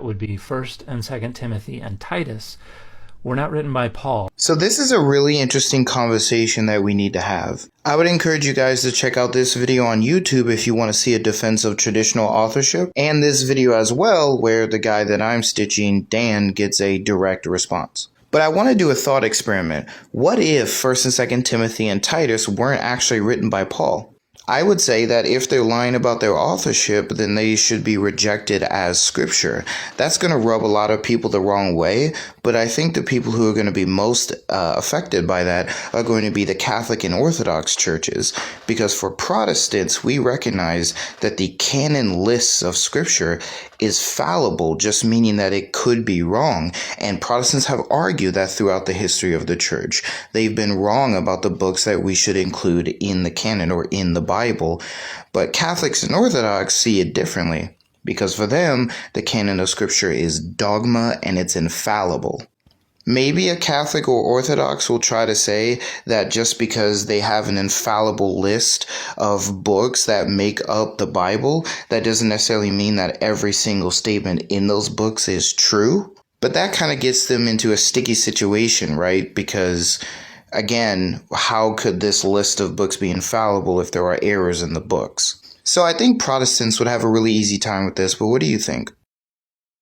would be 1st and 2nd Timothy and Titus, were not written by Paul. So this is a really interesting conversation that we need to have. I would encourage you guys to check out this video on YouTube if you want to see a defense of traditional authorship, and this video as well where the guy that I'm stitching, Dan, gets a direct response. But I want to do a thought experiment. What if 1st and 2nd Timothy and Titus weren't actually written by Paul? I would say that if they're lying about their authorship, then they should be rejected as scripture. That's going to rub a lot of people the wrong way, but I think the people who are going to be most affected by that are going to be the Catholic and Orthodox churches, because for Protestants, we recognize that the canon lists of scripture is fallible, just meaning that it could be wrong, and Protestants have argued that throughout the history of the church. They've been wrong about the books that we should include in the canon or in the Bible, but Catholics and Orthodox see it differently, because for them, the canon of scripture is dogma and it's infallible. Maybe a Catholic or Orthodox will try to say that just because they have an infallible list of books that make up the Bible, that doesn't necessarily mean that every single statement in those books is true. But that kind of gets them into a sticky situation, right? Because, again, how could this list of books be infallible if there are errors in the books? So I think Protestants would have a really easy time with this, but what do you think?